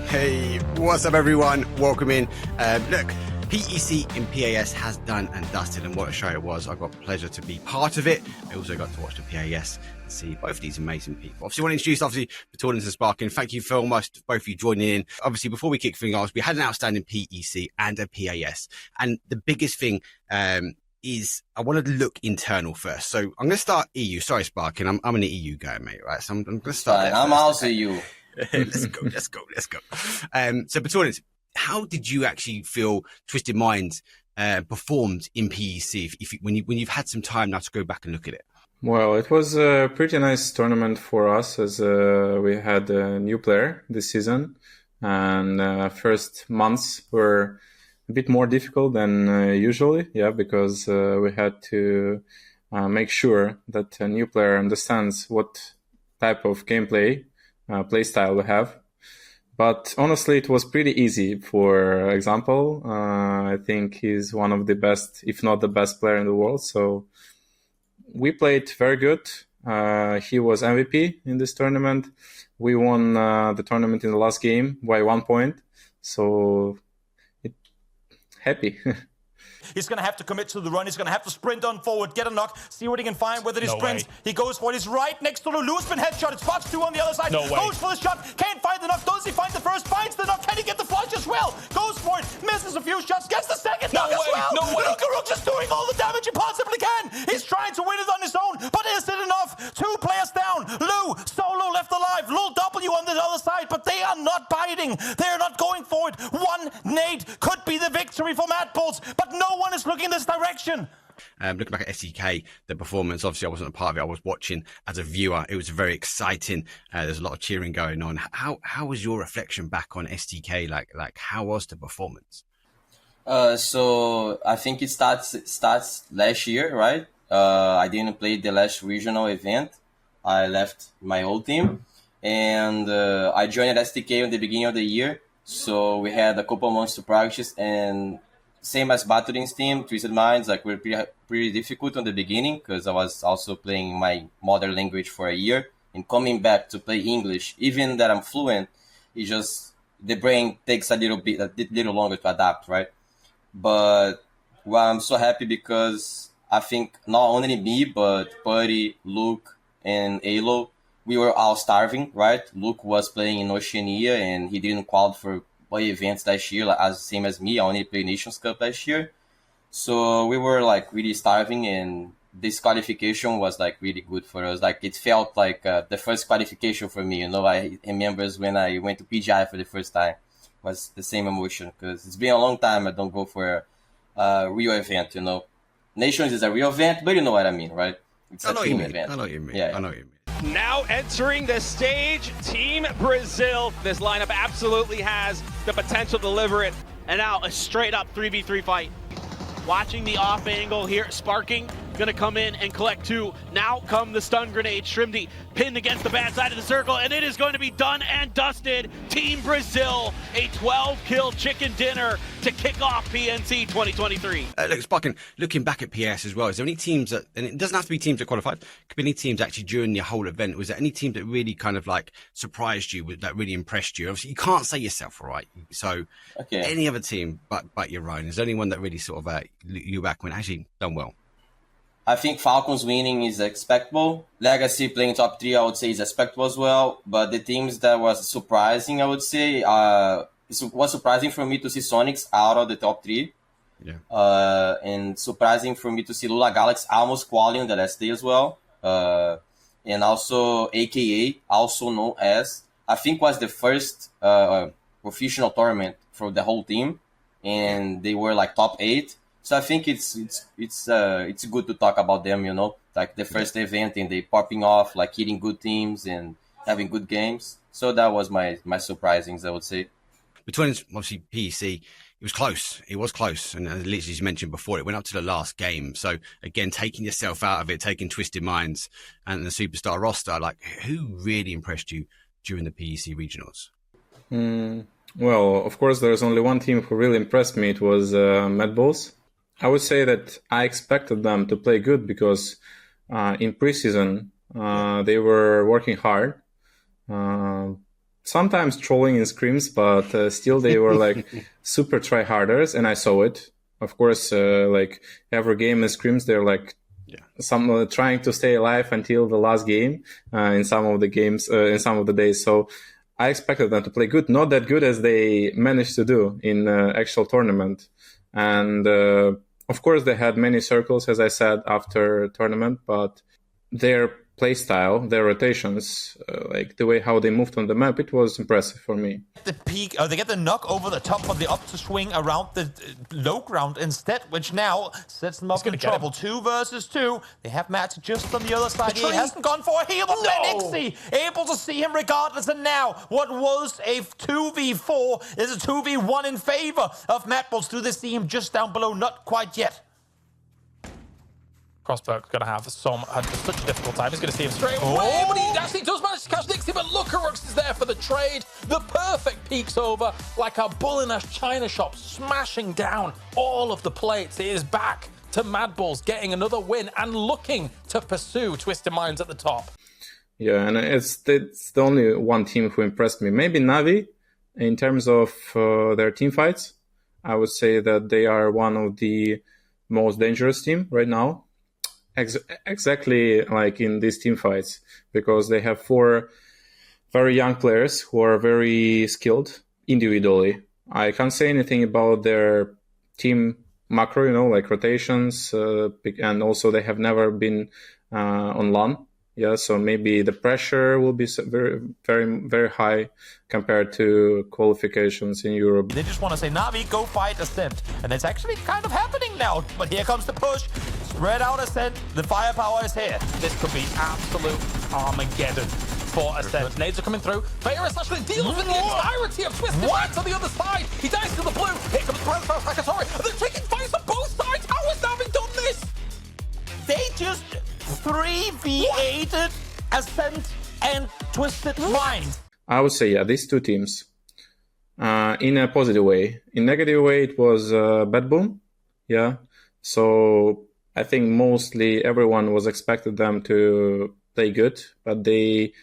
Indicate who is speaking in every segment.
Speaker 1: Hey, what's up everyone? Welcome in. Look, PEC in PAS has done and dusted, and what a show it was. I got the pleasure to be part of it. I also got to watch the PAS and see both of these amazing people. Obviously, I want to introduce BatulinS and sparkingg. Thank you so much to both of you joining in. Obviously, before we kick things off, we had an outstanding PEC and a PAS, and the biggest thing is I wanted to look internal first. So I'm going to start EU. Sorry, sparkingg. I'm an EU guy, mate. Right? So I'm going to start.
Speaker 2: I'm also EU.
Speaker 1: Let's go. So BatulinS, how did you actually feel Twisted Minds performed in PEC when you've had some time now to go back and look at it?
Speaker 3: Well, it was a pretty nice tournament for us as we had a new player this season, and first months were a bit more difficult than usually, because we had to make sure that a new player understands what type of gameplay play style we have. But honestly, it was pretty easy. For example, I think he's one of the best, if not the best player in the world. So we played very good. He was MVP in this tournament. We won the tournament in the last game by 1 point. So happy.
Speaker 4: He's going to have to commit to the run. He's going to have to sprint on forward, get a knock, see what he can find, whether he sprints. He goes for it. He's right next to Lulu. Spin headshot. It's Fox 2 on the other side. Goes for the shot. Can't find the knock. Does he find the first? Finds the knock. Can he get the flush as well? Goes for it. Misses a few shots. Gets the second knock as well. Lukaruk just doing all the damage he possibly can. He's trying to win it on his own, but is it enough? 2 players down. Lou, solo left alive. Lil W on the other side, but they are not biting. They're not going for it. One nade could be the victory for Mad Bulls, but no one is looking this direction.
Speaker 1: Looking back at SDK, the performance, obviously I wasn't a part of it. I was watching as a viewer. It was very exciting. There's a lot of cheering going on. How was your reflection back on SDK? Like how was the performance?
Speaker 2: So I think it starts last year, right? I didn't play the last regional event. I left my old team, and I joined SDK at the beginning of the year. So we had a couple months to practice, and same as BatulinS team, Twisted Minds, like were pretty difficult on the beginning because I was also playing my mother language for a year, and coming back to play English, even that I'm fluent, it just the brain takes a little longer to adapt, right? But well, I'm so happy because I think not only me but Putty, Luke, and Alo, we were all starving, right? Luke was playing in Oceania and he didn't qualify for play events last year, like as same as me. I only played Nations Cup last year, so we were like really starving, and this qualification was like really good for us. Like it felt like the first qualification for me. I remember when I went to PGI for the first time, it was the same emotion because it's been a long time I don't go for a real event. Nations is a real event, but you know what I mean, right? It's a team event.
Speaker 1: I know what you mean.
Speaker 2: Yeah.
Speaker 1: I know what you mean.
Speaker 5: Now entering the stage, Team Brazil. This lineup absolutely has the potential to deliver it. And now a straight up 3v3 fight. Watching the off angle here, sparkingg gonna come in and collect 2. Now come the stun grenade. Shrimdy pinned against the bad side of the circle, and it is going to be done and dusted. Team Brazil, a 12-kill chicken dinner to kick off PNC 2023.
Speaker 1: Look, sparkingg, looking back at PS as well, is there any teams that, and it doesn't have to be teams that qualified, it could be any teams actually during the whole event, was there any team that really kind of like surprised you, that really impressed you? Obviously, you can't say yourself, all right? So any other team but your own, is there anyone that really sort of you back when actually done well?
Speaker 2: I think Falcons winning is expectable. Legacy playing top 3, I would say, is expectable as well. But the teams that was surprising, I would say, it was surprising for me to see Sonics out of the top 3. Yeah. And surprising for me to see Lula Galaxy almost qualifying the last day as well. And also AKA, also known as, I think was the first professional tournament for the whole team. And they were like top 8. So I think it's good to talk about them, like the first event and they popping off, like hitting good teams and having good games. So that was my surprisings, I would say.
Speaker 1: Between obviously PEC, it was close. It was close. And literally, as you mentioned before, it went up to the last game. So again, taking yourself out of it, taking Twisted Minds and the superstar roster, like who really impressed you during the PEC regionals?
Speaker 3: Well, of course, there's only one team who really impressed me. It was Mad Bulls. I would say that I expected them to play good because in preseason, they were working hard. sometimes trolling in scrims, but still they were like super tryharders, and I saw it. Of course, like every game in scrims, they're like some trying to stay alive until the last game in some of the games, in some of the days. So I expected them to play good, not that good as they managed to do in actual tournament. And of course, they had many circles, as I said, after tournament, but their play style, their rotations, like the way how they moved on the map, it was impressive for me.
Speaker 4: The peak, they get the knock over the top of the up to swing around the low ground instead, which now sets them up in trouble. 2 versus 2. They have Matt just on the other side. He hasn't gone for a heal, but Nixie able to see him regardless. And now, what was a 2v4 is a 2v1 in favor of Matt Bulls. Do they see him just down below? Not quite yet.
Speaker 6: Crossberg's going to have such a difficult time. He's going to see him straight away, but he actually does manage to catch Nixie, but Lucarux is there for the trade. The perfect peeks over like a BatulinS China shop, smashing down all of the plates. It is back to Mad Bulls, getting another win and looking to pursue Twisted Minds at the top.
Speaker 3: Yeah, and it's the only one team who impressed me. Maybe Navi, in terms of their team fights. I would say that they are one of the most dangerous team right now. Exactly like in these team fights, because they have 4 very young players who are very skilled individually. I can't say anything about their team macro, like rotations, and also they have never been on LAN. Yeah, so maybe the pressure will be very, very, very high compared to qualifications in Europe.
Speaker 4: They just want to say, Navi, go fight Ascent. And it's actually kind of happening now. But here comes the push. Spread out Ascent. The firepower is here.
Speaker 6: This could be absolute Armageddon for Ascent. Nades are coming through. Ferris actually deals with the entirety of Twisted Minds on the other side. He dies to the blue. Here comes Brentford Hakatori. They're taking fights on both sides. How has Navi done this?
Speaker 4: They just 3v8'd Ascent and Twisted Minds.
Speaker 3: I would say, yeah, these two teams. In a positive way. In negative way, it was Bad Boom. Yeah. So I think mostly everyone was expected them to play good, but they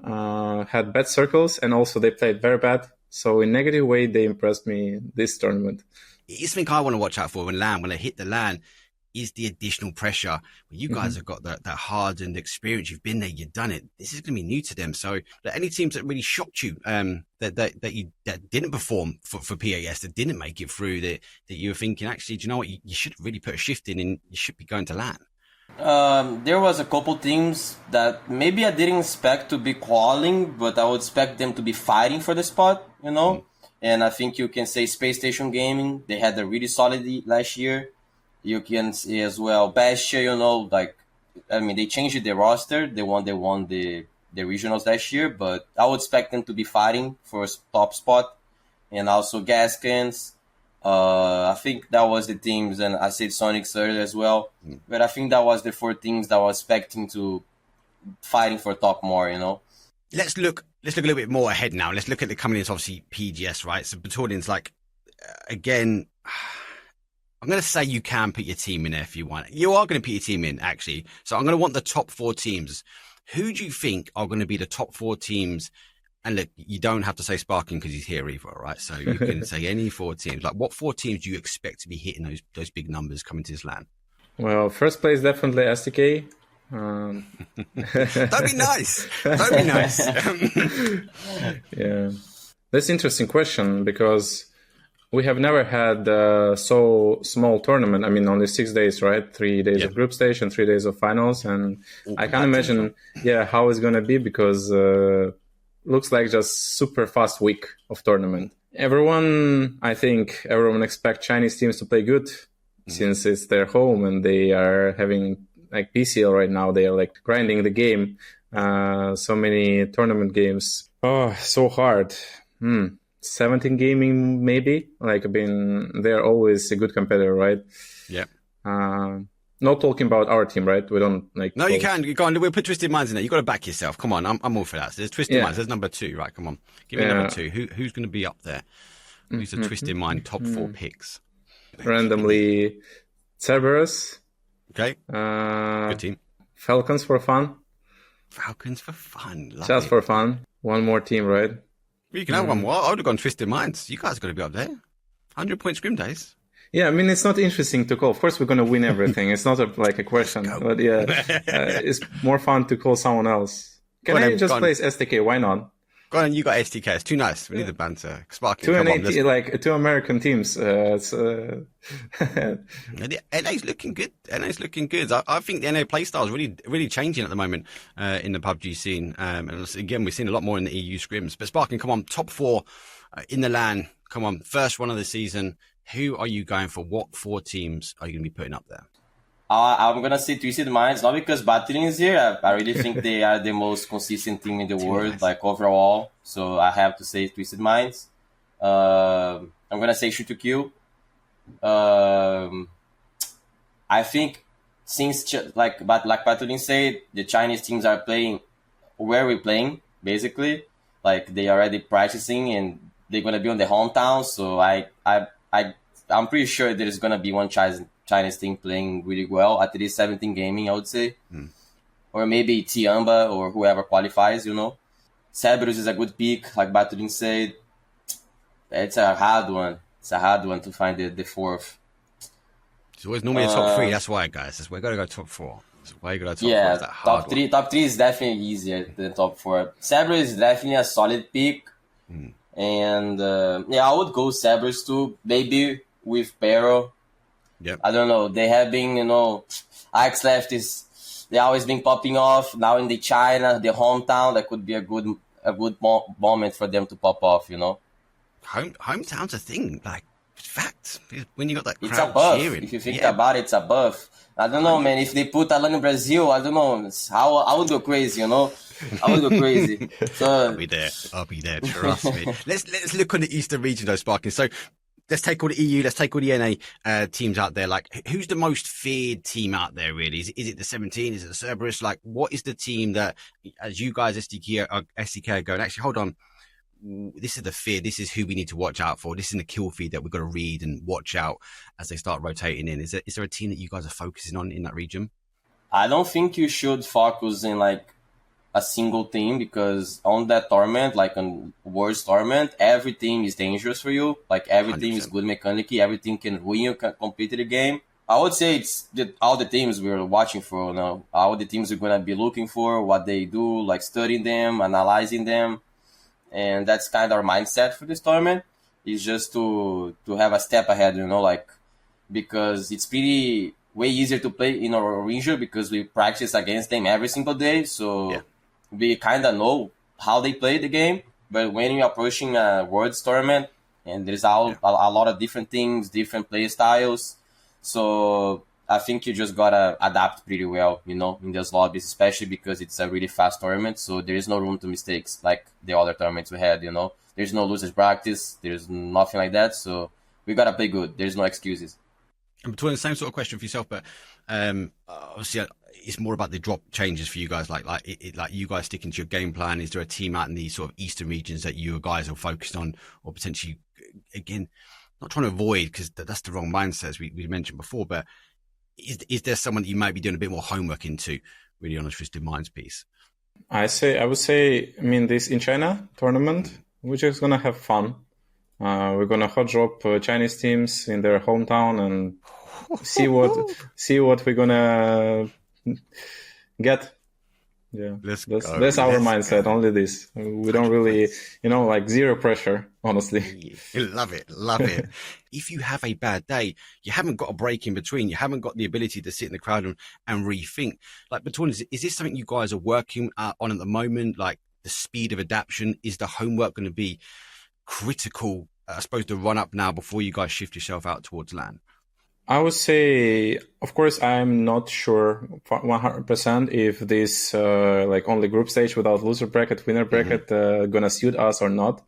Speaker 3: had bad circles, and also they played very bad. So in negative way, they impressed me this tournament.
Speaker 1: It's something I want to watch out for when I hit the LAN, is the additional pressure. Well, you guys have got that hardened experience. You've been there, you've done it. This is going to be new to them. So any teams that really shocked you, that didn't perform for PAS, that didn't make it through, that you were thinking, actually, do you know what? You should really put a shift in and you should be going to LAN.
Speaker 2: There was a couple teams that maybe I didn't expect to be qualing, but I would expect them to be fighting for the spot, And I think you can say Space Station Gaming, they had a really solid last year. You can see as well Bastia, they changed their roster. They won the regionals last year, but I would expect them to be fighting for a top spot. And also Gaskins. I think that was the teams, and I said Sonic earlier as well. But I think that was the 4 teams that I was expecting to fighting for top more,
Speaker 1: Let's look a little bit more ahead now. Let's look at the coming in, obviously PGS, right? So BatulinS, again, I'm going to say you can put your team in there if you want. You are going to put your team in, actually. So I'm going to want the top 4 teams. Who do you think are going to be the top 4 teams? And look, you don't have to say sparkingg because he's here either, right? So you can say any 4 teams. What 4 teams do you expect to be hitting those big numbers coming to this LAN?
Speaker 3: Well, first place, definitely STK.
Speaker 1: Don't be nice. Don't be nice.
Speaker 3: Yeah. That's an interesting question because we have never had so small tournament. I mean, only 6 days, right? 3 days of group stage and 3 days of finals. And I can't imagine, how it's going to be because looks like just super fast week of tournament. Everyone expects Chinese teams to play good since it's their home and they are having PCL right now. They are grinding the game. So many tournament games. Oh, so hard. 17 Gaming, maybe. They're always a good competitor, right?
Speaker 1: Yeah.
Speaker 3: Not talking about our team, right? We don't
Speaker 1: No, you can. You go on. We'll put Twisted Minds in there. You got to back yourself. Come on, I'm all for that. So there's Twisted Minds. There's number 2, right? Come on, give me number 2. Who's going to be up there? Who's the Twisted Mind top 4 picks?
Speaker 3: Randomly, Cerberus.
Speaker 1: Okay. Good team.
Speaker 3: Falcons for fun.
Speaker 1: Falcons for fun.
Speaker 3: Just for fun. One more team, right?
Speaker 1: You can have one more. I would have gone Twisted Minds. You guys got to be up there. 100-point scrim days.
Speaker 3: Yeah, I mean, it's not interesting to call. Of course, we're going to win everything. It's not a question. But yeah, it's more fun to call someone else. Can I just place STK? Why not?
Speaker 1: Go on, you got STK. It's too nice. We need the banter. Sparkingg.
Speaker 3: Two American teams. LA's
Speaker 1: looking good. LA's looking good. I think the NA playstyle is really changing at the moment in the PUBG scene. And again, we've seen a lot more in the EU scrims. But Sparkingg, come on, top 4 in the LAN. Come on, first one of the season. Who are you going for? What 4 teams are you going to be putting up there?
Speaker 2: I'm going to say Twisted Minds, not because BatulinS is here. I really think they are the most consistent team in the world,
Speaker 1: nice.
Speaker 2: like overall. So I have to say Twisted Minds. I'm going to say Shoot to Kill. I think since, like BatulinS said, the Chinese teams are playing where we're playing, basically. Like they are already practicing and they're going to be on the hometown. So I'm pretty sure there's going to be one Chinese team playing really well, at least 17 gaming, I would say. Or maybe Tiamba or whoever qualifies, Cerberus is a good pick, like BatulinS said. It's a hard one. It's a hard one to find the 4th.
Speaker 1: It's always normally a top 3. That's why, guys. That's why you got to go top 4. That's why you got to go top 4.
Speaker 2: Yeah,
Speaker 1: That hard
Speaker 2: top 3. Top 3 is definitely easier than top 4. Cerberus is definitely a solid pick. And I would go Cerberus too. Maybe with Pero.
Speaker 1: Yep.
Speaker 2: I don't know. They have been, Axe Left they always been popping off. Now in the China, the hometown, that could be a good moment for them to pop off,
Speaker 1: Hometown's a thing. Like, fact. When you got that crowd
Speaker 2: it's a buff.
Speaker 1: cheering.
Speaker 2: If you think about it, it's a buff. I don't know, man. If they put Alan in Brazil, I don't know. I would go crazy, I would go crazy. So
Speaker 1: I'll be there. Trust me. Let's look on the Eastern region though, Sparkingg. So let's take all the EU, let's take all the NA teams out there. Like, who's the most feared team out there, really? Is it the 17? Is it the Cerberus? Like, what is the team that, as you guys, SDK are going, actually, hold on, this is the fear, this is who we need to watch out for, this is the kill feed that we've got to read and watch out as they start rotating in? Is there a team that you guys are focusing on in that region?
Speaker 2: I don't think you should focus in, like, a single team, because on that tournament, like on World's tournament, every team is dangerous for you. Like every 100%. Team is good mechanically, every team can win you completely the game. I would say it's all the teams we're watching for now. All the teams we're gonna be looking for, what they do, like studying them, analyzing them, and that's kind of our mindset for this tournament. Is just to have a step ahead, like, because it's pretty way easier to play in our region because we practice against them every single day. So. Yeah. We kind of know how they play the game, but when you're approaching a World's tournament, and there's a lot of different things, different play styles, so I think you just gotta adapt pretty well, in those lobbies, especially because it's a really fast tournament, so there is no room to mistakes like the other tournaments we had, There's no losers practice, there's nothing like that, so we gotta play good. There's no excuses.
Speaker 1: And between the same sort of question for yourself, but obviously it's more about the drop changes for you guys, like you guys sticking to your game plan. Is there a team out in these sort of eastern regions that you guys are focused on, or potentially, again, not trying to avoid, because that's the wrong mindset as we mentioned before, but is there someone that you might be doing a bit more homework into, really, on a Twisted Minds piece?
Speaker 3: I would say, this in China tournament, we're just gonna have fun. We're gonna hot drop Chinese teams in their hometown and see what we're gonna get. Yeah, that's our mindset. Only this. We don't really, like, zero pressure, honestly.
Speaker 1: Love it. If you have a bad day, you haven't got a break in between. You haven't got the ability to sit in the crowd and rethink. Like, BatulinS, is this something you guys are working on at the moment? Like, the speed of adaptation, is the homework going to be critical, I suppose, to run up now before you guys shift yourself out towards LAN?
Speaker 3: I would say, of course, I'm not sure 100% if this only group stage without loser bracket, winner bracket gonna suit us or not.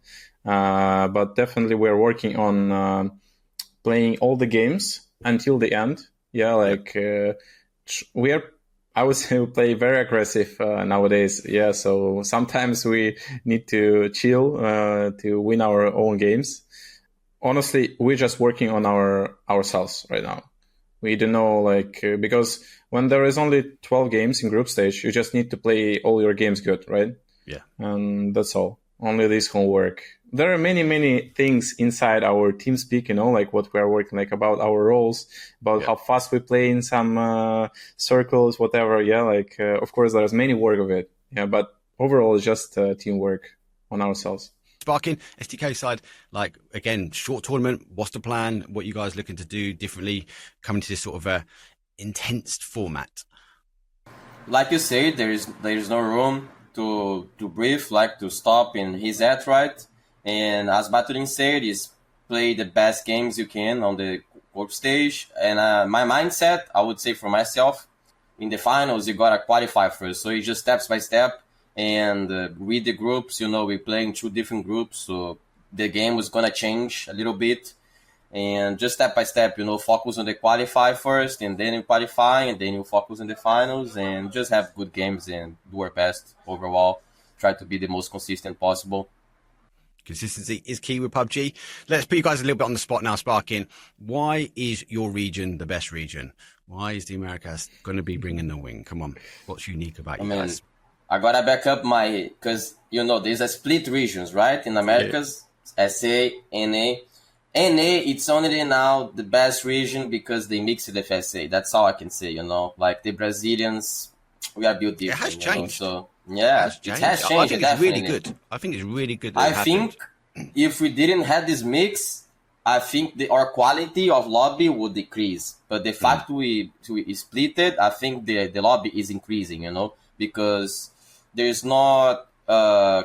Speaker 3: But definitely we're working on playing all the games until the end. Yeah, I would say we play very aggressive nowadays. Yeah, so sometimes we need to chill to win our own games. Honestly, we're just working on ourselves right now. We don't know, because when there is only 12 games in group stage, you just need to play all your games good, right?
Speaker 1: Yeah.
Speaker 3: And that's all. only this will work. There are many things inside our team speak, like what we are working, like about our roles, about how fast we play in some circles, whatever. Yeah, of course, there's many work of it. Yeah, but overall, it's just teamwork on ourselves.
Speaker 1: sparkingg, SDK side, again, short tournament. What's the plan? What you guys looking to do differently coming to this sort of intense format?
Speaker 2: Like you said, there is no room to breathe, to stop in his head, right? And as BatulinS said, is play the best games you can on the group stage. And my mindset, I would say for myself, in the finals, you gotta qualify first. So it's just steps by step and read the groups. We play in 2 different groups, so the game was gonna change a little bit. And just step by step, focus on the qualify first, and then you qualify, and then you focus on the finals, and just have good games and do our best overall. Try to be the most consistent possible.
Speaker 1: Consistency is key with PUBG. Let's put you guys a little bit on the spot now, sparkingg. Why is your region the best region? Why is the Americas going to be bringing the win? Come on, what's unique about you guys?
Speaker 2: I gotta back up because there's a split regions, right? In Americas, SA, NA. NA, it's only now the best region because they mix it with SA. That's all I can say, the Brazilians, we are built different.
Speaker 1: It has changed.
Speaker 2: So, yeah, it has changed.
Speaker 1: I think it's really good. I think it's really good.
Speaker 2: I think if we didn't have this mix, I think our quality of lobby would decrease. But the fact we split it, I think the lobby is increasing, because there's not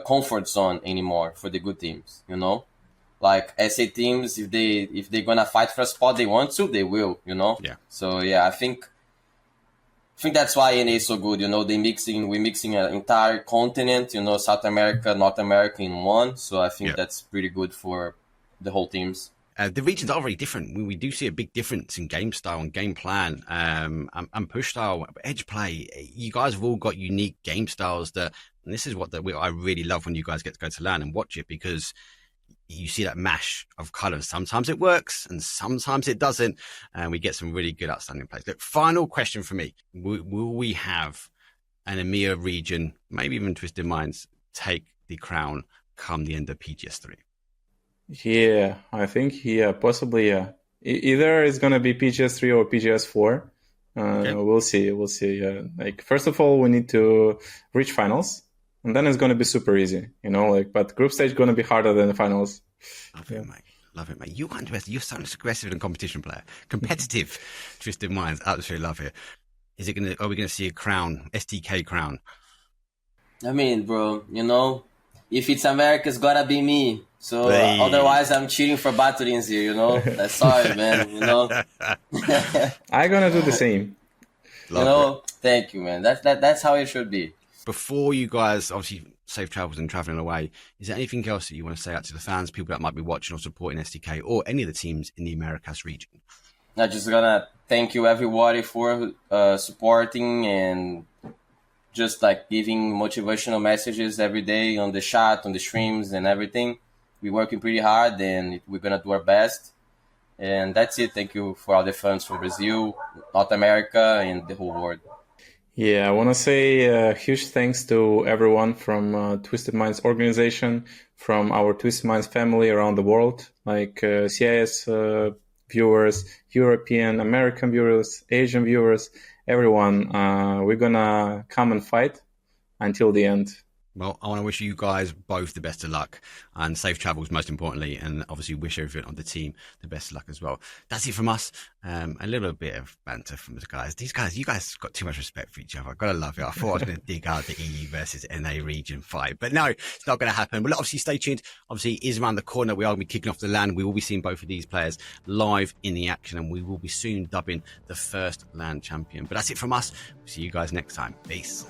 Speaker 2: comfort zone anymore for the good teams, SA teams, if they're gonna fight for a spot they want to, they will,
Speaker 1: Yeah.
Speaker 2: So yeah, I think that's why NA is so good. We're mixing an entire continent, South America, North America in one. So I think that's pretty good for the whole teams.
Speaker 1: The regions are very different. We do see a big difference in game style and game plan, and push style, edge play. You guys have all got unique game styles and this is what I really love when you guys get to go to LAN and watch it, because you see that mash of colors. Sometimes it works and sometimes it doesn't. And we get some really good outstanding plays. Look, final question for me. Will we have an EMEA region, maybe even Twisted Minds, take the crown come the end of PGS 3?
Speaker 3: Yeah, I think, possibly, yeah. Either it's going to be PGS 3 or PGS 4. Okay. We'll see. First of all, we need to reach finals. And then it's going to be super easy, but group stage is going to be harder than the finals.
Speaker 1: Love it, mate. You're such an aggressive and competition player. Competitive, Twisted Minds. Absolutely love it. Are we going to see a crown, STK crown?
Speaker 2: I mean, bro, if it's America, it's gotta be me. So otherwise I'm cheering for BatulinS here, That's sorry, man,
Speaker 3: I'm going to do the same.
Speaker 2: Thank you, man. That's how it should be.
Speaker 1: Before you guys, obviously, safe travels and traveling away, is there anything else that you want to say out to the fans, people that might be watching or supporting SDK or any of the teams in the Americas region?
Speaker 2: I'm just gonna thank you everybody for supporting and just giving motivational messages every day on the chat, on the streams and everything. We're working pretty hard and we're gonna do our best. And that's it. Thank you for all the fans from Brazil, North America, and the whole world.
Speaker 3: Yeah, I want to say huge thanks to everyone from Twisted Minds organization, from our Twisted Minds family around the world, CIS viewers, European, American viewers, Asian viewers, everyone. We're going to come and fight until the end.
Speaker 1: Well, I want to wish you guys both the best of luck and safe travels, most importantly, and obviously wish everyone on the team the best of luck as well. That's it from us. A little bit of banter from the guys. You guys got too much respect for each other. I've got to love it. I thought I was going to dig out the EU versus NA region fight, but no, it's not going to happen. Well, obviously stay tuned. Obviously it is around the corner. We are going to be kicking off the LAN. We will be seeing both of these players live in the action, and we will be soon dubbing the first LAN champion. But that's it from us. We'll see you guys next time. Peace.